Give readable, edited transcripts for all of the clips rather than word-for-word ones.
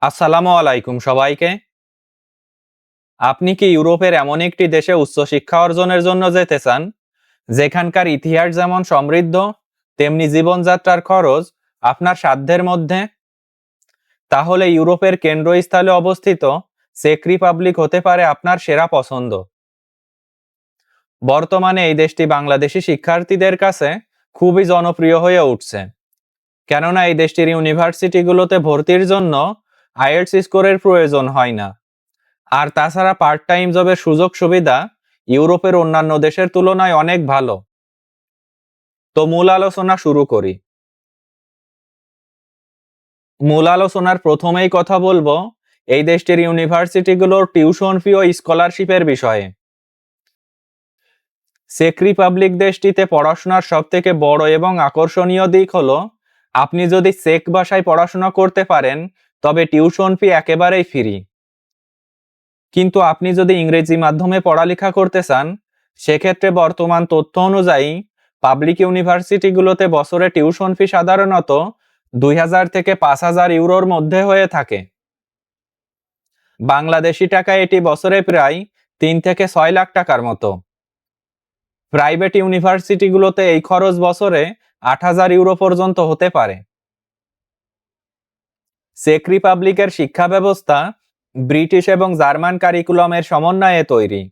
আসসালামু আলাইকুম সবাইকে। আপনি কি ইউরোপের এমন একটি দেশে উচ্চশিক্ষা অর্জনের জন্য যেতে চান, যেখানকার ইতিহাস যেমন সমৃদ্ধ, তেমনি জীবনযাত্রার খরচ আপনার সাধ্যের মধ্যে? তাহলে ইউরোপের কেন্দ্রস্থলে অবস্থিত চেক রিপাবলিক হতে পারে আপনার সেরা পছন্দ। বর্তমানে এই দেশটি বাংলাদেশি শিক্ষার্থীদের কাছে খুবই জনপ্রিয় হয়ে উঠছে, কেননা এই দেশটির ইউনিভার্সিটিগুলোতে ভর্তির জন্য আইএলটিএস স্কোরের প্রয়োজন হয় না। আর তাছাড়া পার্ট টাইম জবের সুযোগ সুবিধা ইউরোপের অন্যান্য দেশের তুলনায় অনেক ভালো। তো মূল আলোচনা শুরু করি। মূল আলোচনার প্রথমেই কথা বলবো এই দেশটির ইউনিভার্সিটিগুলোর টিউশন ফি ও স্কলারশিপের বিষয়ে। চেক রিপাবলিক দেশটিতে পড়াশোনার সবথেকে বড় এবং আকর্ষণীয় দিক হলো, আপনি যদি চেক ভাষায় পড়াশোনা করতে পারেন তবে টিউশন ফি একেবারেই ফ্রি। কিন্তু আপনি যদি ইংরেজি মাধ্যমে পড়ালেখা করতে চান, সেক্ষেত্রে বর্তমান তথ্য অনুযায়ী পাবলিক ইউনিভার্সিটিগুলোতে বছরে টিউশন ফি সাধারণত 2000 থেকে 5000 ইউরোর মধ্যে হয়ে থাকে। বাংলাদেশি টাকায় এটি বছরে প্রায় 3 থেকে 6 লাখ টাকার মতো। প্রাইভেট ইউনিভার্সিটিগুলোতে এই খরচ বছরে 8000 ইউরো পর্যন্ত হতে পারে। চেক রিপাবলিকের শিক্ষা ব্যবস্থা ব্রিটিশ এবং জার্মান কারিকুলামের সমন্বয়ে তৈরি,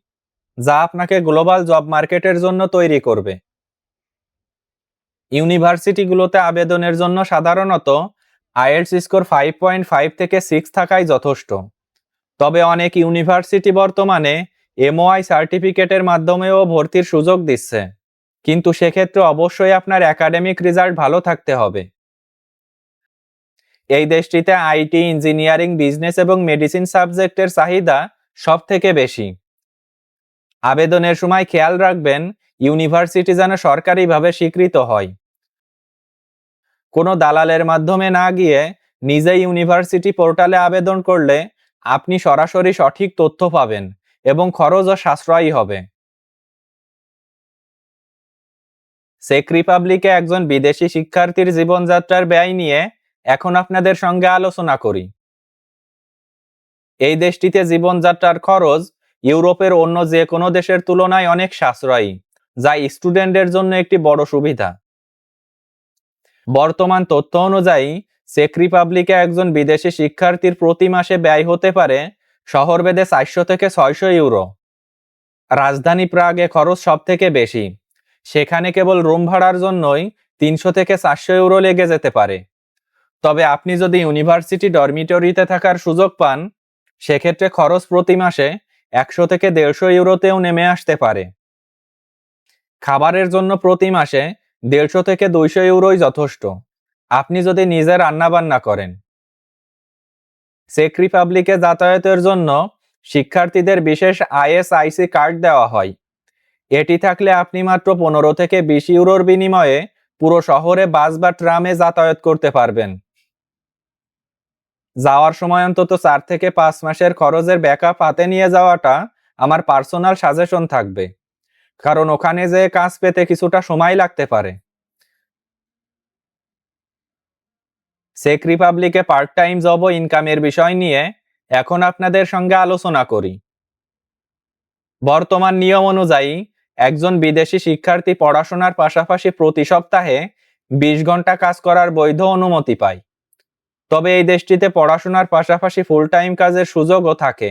যা আপনাকে গ্লোবাল জব মার্কেটের জন্য তৈরি করবে। ইউনিভার্সিটিগুলোতে আবেদনের জন্য সাধারণত আইএলটিএস স্কোর 5.5 থেকে 6 থাকাই যথেষ্ট। তবে অনেক ইউনিভার্সিটি বর্তমানে এমওআই সার্টিফিকেটের মাধ্যমেও ভর্তির সুযোগ দিচ্ছে, কিন্তু সেক্ষেত্রে অবশ্যই আপনার একাডেমিক রেজাল্ট ভালো থাকতে হবে। এই দেশটিতে আইটি, ইঞ্জিনিয়ারিং, বিজনেস এবং মেডিসিন সাবজেক্টের চাহিদা সব থেকে বেশি। আবেদনের সময় খেয়াল রাখবেন ইউনিভার্সিটি যেন সরকারিভাবে স্বীকৃত হয়। কোনো দালালের মাধ্যমে না গিয়ে নিজেই ইউনিভার্সিটি পোর্টালে আবেদন করলে আপনি সরাসরি সঠিক তথ্য পাবেন এবং খরচও সাশ্রয়ী হবে। চেক রিপাবলিকে একজন বিদেশি শিক্ষার্থীর জীবনযাত্রার ব্যয় নিয়ে এখন আপনাদের সঙ্গে আলোচনা করি। এই দেশটিতে জীবনযাত্রার খরচ ইউরোপের অন্য যে কোনো দেশের তুলনায় অনেক সাশ্রয়ী, যা স্টুডেন্টদের জন্য একটি বড় সুবিধা। বর্তমান তথ্য অনুযায়ী চেক রিপাবলিকে একজন বিদেশি শিক্ষার্থীর প্রতি মাসে ব্যয় হতে পারে শহরভেদে 400 থেকে 600 ইউরো। রাজধানী প্রাগে খরচ সব থেকে বেশি, সেখানে কেবল রুম ভাড়ার জন্যই 300 থেকে 400 ইউরো লেগে যেতে পারে। তবে আপনি যদি ইউনিভার্সিটি ডরমিটরিতে থাকার সুযোগ পান, সেক্ষেত্রে খরচ প্রতি মাসে 100 থেকে 150 ইউরোতেও নেমে আসতে পারে। খাবারের জন্য প্রতি মাসে 150 থেকে 200 ইউরোই যথেষ্ট, আপনি যদি নিজে রান্না বান্না করেন। চেক রিপাবলিকে যাতায়াতের জন্য শিক্ষার্থীদের বিশেষ আইএসআইসি কার্ড দেওয়া হয়। এটি থাকলে আপনি মাত্র 15 থেকে 20 ইউরোর বিনিময়ে পুরো শহরে বাস বা ট্রামে যাতায়াত করতে পারবেন। যাওয়ার সময় অন্তত 4 থেকে 5 মাসের খরচের ব্যাকআপ হাতে নিয়ে যাওয়াটা আমার পার্সোনাল সাজেশন থাকবে, কারণ ওখানে যে কাজ পেতে কিছুটা সময় লাগতে পারে। চেক রিপাবলিকে পার্ট টাইম জব ও ইনকামের বিষয় নিয়ে এখন আপনাদের সঙ্গে আলোচনা করি। বর্তমান নিয়ম অনুযায়ী একজন বিদেশি শিক্ষার্থী পড়াশোনার পাশাপাশি প্রতি সপ্তাহে 20 ঘন্টা কাজ করার বৈধ অনুমতি পায়। তবে এই দেশটিতে পড়াশোনার পাশাপাশি ফুল টাইম কাজের সুযোগও থাকে,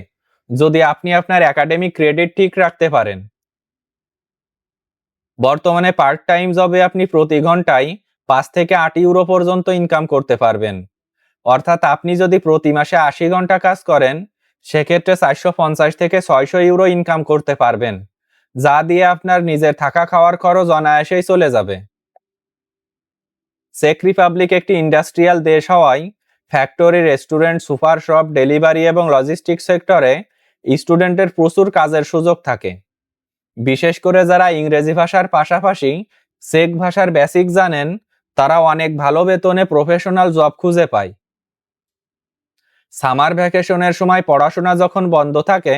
যদি আপনি আপনার একাডেমিক ক্রেডিট ঠিক রাখতে পারেন। বর্তমানে পার্ট টাইম জবে আপনি প্রতি ঘন্টায় 5 থেকে 8 ইউরো পর্যন্ত ইনকাম করতে পারবেন। অর্থাৎ আপনি যদি প্রতি মাসে 80 ঘন্টা কাজ করেন, সেক্ষেত্রে 450 থেকে 600 ইউরো ইনকাম করতে পারবেন, যা দিয়ে আপনার নিজের থাকা খাওয়ার খরচ অনায়াসেই চলে যাবে। চেক রিপাবলিক একটি ইন্ডাস্ট্রিয়াল দেশ হওয়ায় factory, restaurant, super shop, delivery এবং লজিস্টিক্স সেক্টরে স্টুডেন্টের প্রচুর কাজের সুযোগ থাকে। বিশেষ করে যারা ইংরেজি ভাষার পাশাপাশি চেক ভাষার বেসিক জানেন, তারা অনেক ভালো বেতনে প্রফেশনাল জব খুঁজে পায়। সামার ভ্যাকেশনের সময় পড়াশোনা যখন বন্ধ থাকে,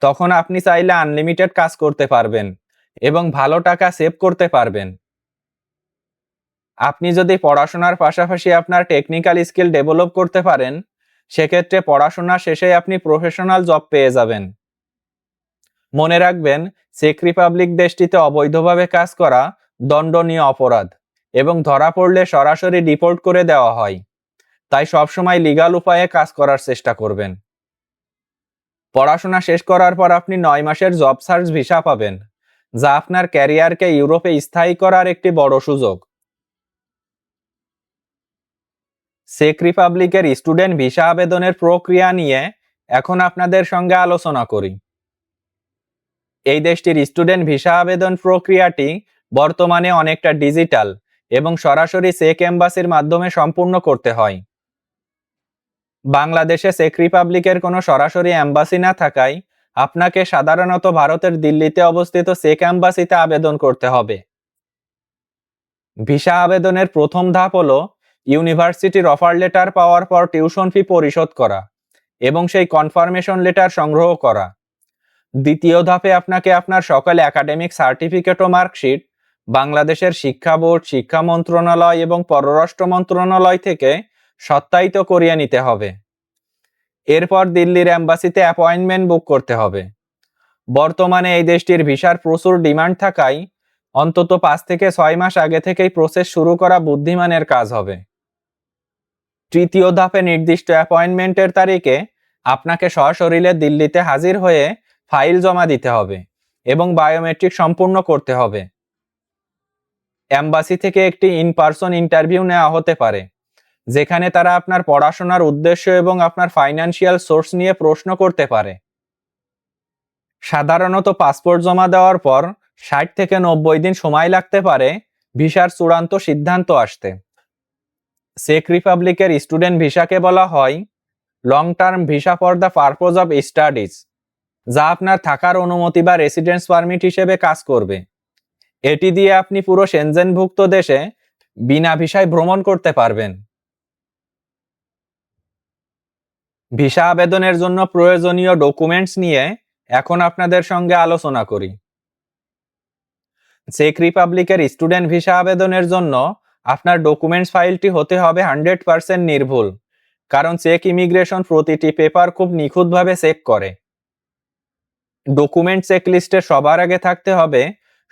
তখন আপনি চাইলে আনলিমিটেড কাজ করতে পারবেন এবং ভালো টাকা সেভ করতে পারবেন। আপনি যদি পড়াশোনার পাশাপাশি আপনার টেকনিক্যাল স্কিল ডেভেলপ করতে পারেন, সেক্ষেত্রে পড়াশোনা শেষে আপনি প্রফেশনাল জব পেয়ে যাবেন। মনে রাখবেন, চেক রিপাবলিক দেশটিতে অবৈধভাবে কাজ করা দণ্ডনীয় অপরাধ এবং ধরা পড়লে সরাসরি ডিপোর্ট করে দেওয়া হয়। তাই সবসময় লিগ্যাল উপায়ে কাজ করার চেষ্টা করবেন। পড়াশোনা শেষ করার পর আপনি 9 মাসের জব সার্চ ভিসা পাবেন, যা আপনার ক্যারিয়ারকে ইউরোপে স্থায়ী করার একটি বড় সুযোগ। চেক রিপাবলিকের স্টুডেন্ট ভিসা আবেদনের প্রক্রিয়া নিয়ে এখন আপনাদের সঙ্গে আলোচনা করি। এই দেশটির স্টুডেন্ট ভিসা আবেদন প্রক্রিয়াটি বর্তমানে অনেকটা ডিজিটাল এবং সরাসরি চেক এম্বাসির মাধ্যমে সম্পূর্ণ করতে হয়। বাংলাদেশে চেক রিপাবলিকের কোনো সরাসরি এম্বাসি না থাকায় আপনাকে সাধারণত ভারতের দিল্লিতে অবস্থিত চেক এম্বাসিতে আবেদন করতে হবে। ভিসা আবেদনের প্রথম ধাপ হলো ইউনিভার্সিটির অফার লেটার পাওয়ার পর টিউশন ফি পরিশোধ করা এবং সেই কনফার্মেশন লেটার সংগ্রহ করা। দ্বিতীয় ধাপে আপনাকে আপনার সকল একাডেমিক সার্টিফিকেট ও মার্কশিট বাংলাদেশের শিক্ষা বোর্ড, শিক্ষা মন্ত্রণালয় এবং পররাষ্ট্র মন্ত্রণালয় থেকে সত্যায়িত করিয়ে নিতে হবে। এরপর দিল্লির এম্বাসিতে অ্যাপয়েন্টমেন্ট বুক করতে হবে। বর্তমানে এই দেশটির ভিসার প্রচুর ডিমান্ড থাকায় অন্তত 5 থেকে 6 মাস আগে থেকেই প্রসেস শুরু করা বুদ্ধিমানের কাজ হবে। তৃতীয় ধাপে নির্দিষ্ট অ্যাপয়েন্টমেন্টের তারিখে আপনাকে সশরীরে দিল্লিতে হাজির হয়ে ফাইল জমা দিতে হবে এবং বায়োমেট্রিক সম্পূর্ণ করতে হবে। এম্বাসি থেকে একটি ইন পার্সন ইন্টারভিউ নেওয়া হতে পারে, যেখানে তারা আপনার পড়াশোনার উদ্দেশ্য এবং আপনার ফাইন্যান্সিয়াল সোর্স নিয়ে প্রশ্ন করতে পারে। সাধারণত পাসপোর্ট জমা দেওয়ার পর 60 থেকে 90 দিন সময় লাগতে পারে ভিসার চূড়ান্ত সিদ্ধান্ত আসতে। চেক রিপাবলিকের স্টুডেন্ট ভিসাকে বলা হয় long term visa for the purpose of studies, যা আপনার থাকার অনুমতি বা রেসিডেন্স পারমিট হিসেবে কাজ করবে। এটি দিয়ে আপনি পুরো সেনজেনভুক্ত দেশে বিনা ভিসায় ভ্রমণ করতে পারবেন। ভিসা আবেদনের জন্য প্রয়োজনীয় ডকুমেন্টস নিয়ে এখন আপনাদের সঙ্গে আলোচনা করি। চেক রিপাবলিকের স্টুডেন্ট ভিসা আবেদনের জন্য আপনার ডকুমেন্টস ফাইলটি হতে হবে 100% নির্ভুল, কারণ চেক ইমিগ্রেশন প্রতিটি পেপার খুব নিখুঁতভাবে চেক করে। ডকুমেন্ট চেক লিস্টে সবার আগে থাকতে হবে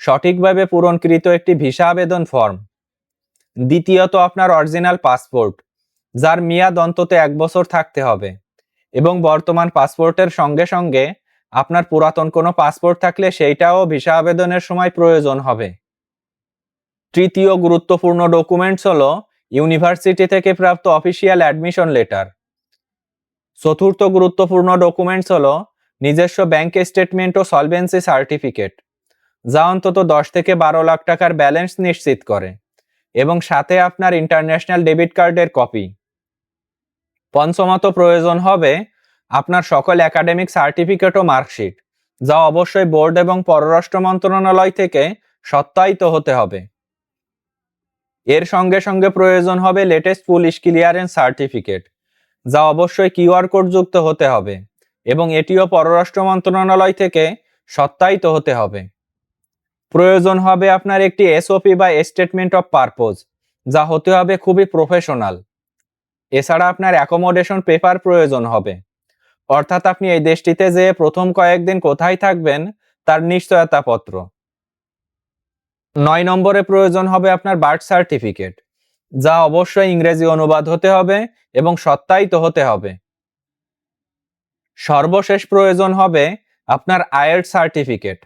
সঠিকভাবে পূরণকৃত একটি ভিসা আবেদন ফর্ম। দ্বিতীয়ত আপনার অরিজিনাল পাসপোর্ট, যার মেয়াদ অন্তত 1 বছর থাকতে হবে এবং বর্তমান পাসপোর্টের সঙ্গে সঙ্গে আপনার পুরাতন কোনো পাসপোর্ট থাকলে সেইটাও ভিসা আবেদনের সময় প্রয়োজন হবে। তৃতীয় গুরুত্বপূর্ণ ডকুমেন্টস হলো ইউনিভার্সিটি থেকে প্রাপ্ত অফিসিয়াল অ্যাডমিশন লেটার। চতুর্থ গুরুত্বপূর্ণ ডকুমেন্টস হলো নিজস্ব ব্যাংক স্টেটমেন্ট ও সলভেন্সি সার্টিফিকেট, যা অন্তত 10 থেকে 12 লাখ টাকার ব্যালেন্স নিশ্চিত করে এবং সাথে আপনার ইন্টারন্যাশনাল ডেবিট কার্ডের কপি। পঞ্চমত প্রয়োজন হবে আপনার সকল একাডেমিক সার্টিফিকেট ও মার্কশিট, যা অবশ্যই বোর্ড এবং পররাষ্ট্র মন্ত্রণালয় থেকে সত্যায়িত হতে হবে। এর সঙ্গে সঙ্গে প্রয়োজন হবে লেটেস্ট পুলিশ ক্লিয়ারেন্স সার্টিফিকেট, যা অবশ্যই কিউআর কোড যুক্ত হতে হবে এবং এটিও পররাষ্ট্র মন্ত্রণালয় থেকে সত্যায়িত হতে হবে। প্রয়োজন হবে আপনার একটি এসওপি বা স্টেটমেন্ট অফ পারপোজ, যা হতে হবে খুবই প্রফেশনাল। এছাড়া আপনার অ্যাকোমোডেশন পেপার প্রয়োজন হবে, অর্থাৎ আপনি এই দেশটিতে যে প্রথম কয়েকদিন কোথায় থাকবেন তার নিশ্চয়তাপত্র। 9 নম্বরে প্রয়োজন হবে আপনার বার্থ সার্টিফিকেট, যা অবশ্যই ইংরেজি অনুবাদ হতে হবে এবং সত্যায়িত হতে হবে। সর্বশেষ প্রয়োজন হবে আপনার আইএলটিএস সার্টিফিকেট,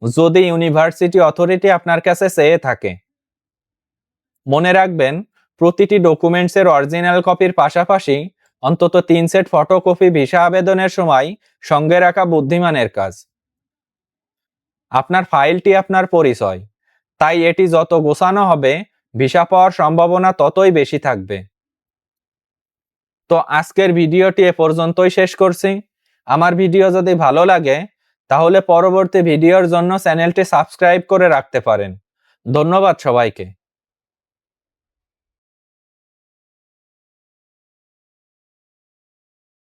যদি ইউনিভার্সিটি অথরিটি আপনার কাছে চেয়ে থাকে। মনে রাখবেন, প্রতিটি ডকুমেন্টসের অরিজিনাল কপির পাশাপাশি অন্তত 3 সেট ফটোকপি ভিসা আবেদনের সময় সঙ্গে রাখা বুদ্ধিমানের কাজ। আপনার ফাইলটি আপনার পরিচয়, তাই এটি যত গোছানো হবে ভিসা পাওয়ার সম্ভাবনা ততই বেশি থাকবে। তো আজকের ভিডিওটি এ পর্যন্তই শেষ করছি। আমার ভিডিও যদি ভালো লাগে তাহলে পরবর্তী ভিডিওর জন্য চ্যানেলটি সাবস্ক্রাইব করে রাখতে পারেন। ধন্যবাদ সবাইকে।